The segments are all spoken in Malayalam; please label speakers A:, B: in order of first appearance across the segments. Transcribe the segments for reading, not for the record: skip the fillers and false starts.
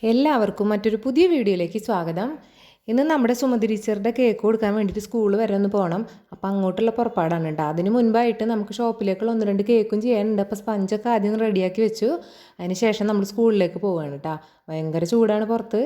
A: എല്ലാവർക്കും മറ്റൊരു പുതിയ വീഡിയോയിലേക്ക് സ്വാഗതം. ഇന്ന് നമ്മുടെ സുമതി ടീച്ചറുടെ കേക്ക് കൊടുക്കാൻ വേണ്ടിയിട്ട് സ്കൂളിൽ വരെ ഒന്ന് പോകണം. അപ്പോൾ അങ്ങോട്ടുള്ള പുറപ്പാടാണ് കേട്ടോ. അതിന് മുൻപായിട്ട് നമുക്ക് ഷോപ്പിലേക്കുള്ള 1-2 കേക്കും ചെയ്യാനുണ്ട്. അപ്പോൾ സ്പഞ്ചൊക്കെ ആദ്യം റെഡിയാക്കി വെച്ചു. അതിന് ശേഷം നമ്മൾ സ്കൂളിലേക്ക് പോവുകയാണ് കേട്ടോ. ഭയങ്കര ചൂടാണ് പുറത്ത്.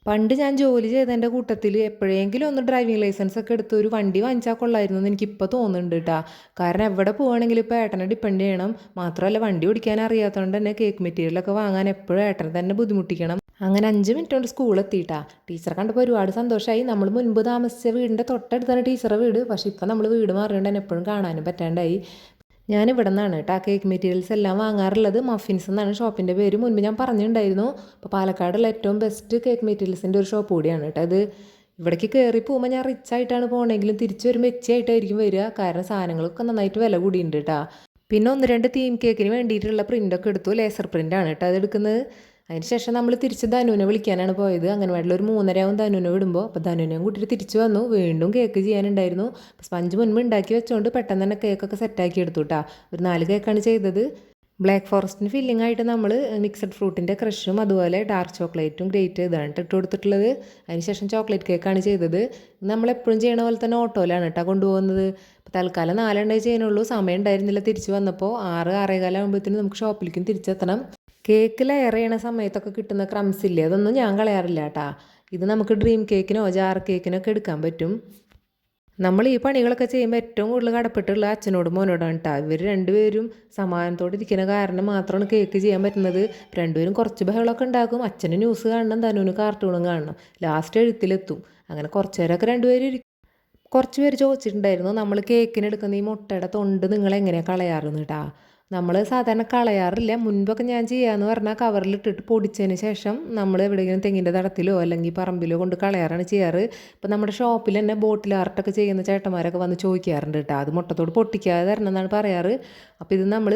A: പണ്ട് ഞാൻ ജോലി ചെയ്തതിൻ്റെ കൂട്ടത്തിൽ എപ്പോഴെങ്കിലും ഒന്ന് ഡ്രൈവിംഗ് ലൈസൻസ് ഒക്കെ എടുത്ത് ഒരു വണ്ടി വാങ്ങിച്ചാൽ കൊള്ളായിരുന്നു എന്ന് എനിക്കിപ്പോൾ തോന്നുന്നുണ്ട് കേട്ടോ. കാരണം എവിടെ പോവുകയാണെങ്കിലും ഇപ്പോൾ ഏട്ടനെ ഡിപ്പെൻഡ് ചെയ്യണം. മാത്രമല്ല വണ്ടി ഓടിക്കാൻ അറിയാത്തതുകൊണ്ട് തന്നെ കേക്ക് മെറ്റീരിയലൊക്കെ വാങ്ങാൻ എപ്പോഴും ഏട്ടനെ തന്നെ ബുദ്ധിമുട്ടിക്കണം. അങ്ങനെ 5 മിനിറ്റ് കൊണ്ട് സ്കൂളെത്തിയിട്ടാ. ടീച്ചറെ കണ്ടപ്പോൾ ഒരുപാട് സന്തോഷമായി. നമ്മൾ മുൻപ് താമസിച്ച വീടിൻ്റെ തൊട്ടടുത്താണ് ടീച്ചറെ വീട്. പക്ഷേ ഇപ്പം നമ്മൾ വീട് മാറിയോണ്ട് തന്നെ എപ്പോഴും കാണാനും പറ്റാണ്ടായി. ഞാൻ ഇവിടെ നിന്നാണ് കേട്ടോ കേക്ക് മെറ്റീരിയൽസ് എല്ലാം വാങ്ങാറുള്ളത്. മഫിൻസ് എന്നാണ് ഷോപ്പിൻ്റെ പേര്. മുൻപ് ഞാൻ പറഞ്ഞിട്ടുണ്ടായിരുന്നു. അപ്പോൾ പാലക്കാടുള്ള ഏറ്റവും ബെസ്റ്റ് കേക്ക് മെറ്റീരിയൽസിൻ്റെ ഒരു ഷോപ്പ് കൂടിയാണ് കേട്ടോ അത്. ഇവിടേക്ക് കയറി പോകുമ്പോൾ ഞാൻ റിച്ച് ആയിട്ടാണ് പോകണമെങ്കിലും തിരിച്ചു വരുമ്പോൾ എച്ചിയായിട്ടായിരിക്കും വരിക. കാരണം സാധനങ്ങളൊക്കെ നന്നായിട്ട് വില കൂടിയുണ്ട് കേട്ടോ. പിന്നെ 1-2 തീം കേക്കിന് വേണ്ടിയിട്ടുള്ള പ്രിൻ്റൊക്കെ എടുത്തു. ലേസർ പ്രിൻ്റാണ് കേട്ടോ അത് എടുക്കുന്നത്. അതിനുശേഷം നമ്മൾ തിരിച്ച് ധനുവിനെ വിളിക്കാനാണ് പോയത്. അംഗൻവാടിയിൽ ഒരു 3:30 ആവും ധനുവിനെ വിടുമ്പോൾ. അപ്പോൾ ധനുവിനെയും കൂട്ടിയിട്ട് തിരിച്ചു വന്നു. വീണ്ടും കേക്ക് ചെയ്യാനുണ്ടായിരുന്നു. അപ്പോൾ സ്പഞ്ച് മുൻപ് ഉണ്ടാക്കി വെച്ചുകൊണ്ട് പെട്ടെന്ന് തന്നെ കേക്കൊക്കെ സെറ്റാക്കി എടുത്തു കേട്ടോ. ഒരു 4 കേക്കാണ് ചെയ്തത്. ബ്ലാക്ക് ഫോറസ്റ്റിന് ഫില്ലിംഗ് ആയിട്ട് നമ്മൾ മിക്സഡ് ഫ്രൂട്ടിൻ്റെ ക്രഷും അതുപോലെ ഡാർക്ക് ചോക്ലേറ്റും ഗ്രേറ്റ് ഇതാണ് ഇട്ട് കൊടുത്തിട്ടുള്ളത്. അതിനുശേഷം ചോക്ലേറ്റ് കേക്കാണ് ചെയ്തത്. നമ്മളെപ്പോഴും ചെയ്യണ പോലെ തന്നെ ഓട്ടോയിലാണ് കേട്ടോ കൊണ്ടുപോകുന്നത്. അപ്പോൾ തൽക്കാലം 4 ചെയ്യാനുള്ളൂ. സമയം ഉണ്ടായിരുന്നില്ല. തിരിച്ചു വന്നപ്പോൾ 6-6:15 ആകുമ്പോഴത്തേനും നമുക്ക് ഷോപ്പിലേക്കും തിരിച്ചെത്തണം. കേക്ക് ലെയർ ചെയ്യണ സമയത്തൊക്കെ കിട്ടുന്ന ക്രംസ് ഇല്ലേ, അതൊന്നും ഞാൻ കളയാറില്ല കേട്ടാ. ഇത് നമുക്ക് ഡ്രീം കേക്കിനോ ജാർ കേക്കിനൊക്കെ എടുക്കാൻ പറ്റും. നമ്മൾ ഈ പണികളൊക്കെ ചെയ്യുമ്പോൾ ഏറ്റവും കൂടുതൽ കടപ്പെട്ടുള്ള അച്ഛനോടും മോനോടാണ് കേട്ടോ. ഇവർ രണ്ടുപേരും സമാധാനത്തോടെ ഇരിക്കുന്ന കാരണം മാത്രമാണ് കേക്ക് ചെയ്യാൻ പറ്റുന്നത്. രണ്ടുപേരും കുറച്ച് ബഹളമൊക്കെ ഉണ്ടാക്കും. അച്ഛന് ന്യൂസ് കാണണം, ധനുവിന് കാർട്ടൂണും കാണണം. ലാസ്റ്റ് എഴുത്തിലെത്തും. അങ്ങനെ കുറച്ച് നേരമൊക്കെ രണ്ടുപേരും ഇരിക്കും. കുറച്ച് പേര് ചോദിച്ചിട്ടുണ്ടായിരുന്നു നമ്മൾ കേക്കിന് എടുക്കുന്ന ഈ മുട്ടയുടെ തൊണ്ട് നിങ്ങൾ എങ്ങനെയാണ് കളയാറെന്ന് കേട്ടാ. നമ്മൾ സാധാരണ കളയാറില്ല. മുൻപൊക്കെ ഞാൻ ചെയ്യാമെന്ന് പറഞ്ഞാൽ കവറിലിട്ടിട്ട് പൊടിച്ചതിന് ശേഷം നമ്മൾ എവിടെയെങ്കിലും തെങ്ങിൻ്റെ തടത്തിലോ അല്ലെങ്കിൽ പറമ്പിലോ കൊണ്ട് കളയാറാണ് ചെയ്യാറ്. ഇപ്പം നമ്മുടെ ഷോപ്പിൽ തന്നെ ബോട്ടിൽ ആർട്ടൊക്കെ ചെയ്യുന്ന ചേട്ടന്മാരൊക്കെ വന്ന് ചോദിക്കാറുണ്ട് കേട്ടോ. അത് മുട്ടത്തോട് പൊട്ടിക്കാതെ തരണം എന്നാണ് പറയാറ്. അപ്പോൾ ഇത് നമ്മൾ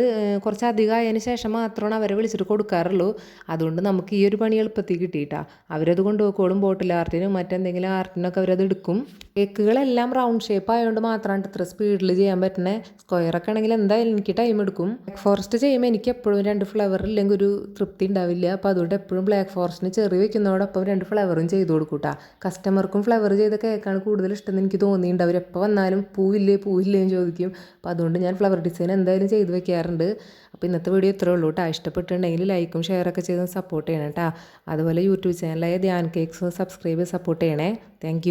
A: കുറച്ചധികം ആയതിന് ശേഷം മാത്രമാണ് അവരെ വിളിച്ചിട്ട് കൊടുക്കാറുള്ളൂ. അതുകൊണ്ട് നമുക്ക് ഈ ഒരു പണി എളുപ്പത്തിൽ കിട്ടിയിട്ടാ. അവരത് കൊണ്ടുപോയിക്കോളും. ബോട്ടിൽ ആർട്ടിനും മറ്റെന്തെങ്കിലും ആർട്ടിനൊക്കെ അവരത് എടുക്കും. കേക്കുകളെല്ലാം റൗണ്ട് ഷേപ്പ് ആയതുകൊണ്ട് മാത്രമാണ് ഇത്ര സ്പീഡിൽ ചെയ്യാൻ പറ്റണേ. സ്ക്വയറൊക്കെ ആണെങ്കിൽ എന്തായാലും എനിക്ക് ടൈം എടുക്കും. ബ്ലാക്ക് ഫോറസ്റ്റ് ചെയ്യുമ്പോൾ എനിക്ക് എപ്പോഴും 2 ഫ്ലവർ ഇല്ലെങ്കിൽ ഒരു തൃപ്തി ഉണ്ടാവില്ല. അപ്പോൾ അതുകൊണ്ട് എപ്പോഴും ബ്ലാക്ക് ഫോറസ്റ്റിന് ചെറിയ വയ്ക്കുന്നതോടൊപ്പം 2 ഫ്ലവറും ചെയ്ത് കൊടുക്കൂട്ടാ. കസ്റ്റമർക്കും ഫ്ലവർ ചെയ്ത കേക്കാണ് കൂടുതൽ ഇഷ്ടമെന്ന് എനിക്ക് തോന്നിയിട്ടുണ്ട്. അവരെപ്പോൾ വന്നാലും പൂവില്ലേ എന്ന് ചോദിക്കും. അപ്പോൾ അതുകൊണ്ട് ഞാൻ ഫ്ലവർ ഡിസൈൻ എന്തായാലും ചെയ്ത് വെക്കാറുണ്ട്. അപ്പോൾ ഇന്നത്തെ വീഡിയോ ഇത്രയേ ഉള്ളൂ കേട്ടോ. ഇഷ്ടപ്പെട്ടിട്ടുണ്ടെങ്കിൽ ലൈക്കും ഷെയറൊക്കെ ചെയ്ത് സപ്പോർട്ട് ചെയ്യണം കേട്ടോ. അതുപോലെ യൂട്യൂബ് ചാനലായ ധ്യാൻ കേക്ക്സ് സബ്സ്ക്രൈബ് സപ്പോർട്ട് ചെയ്യണേ. താങ്ക്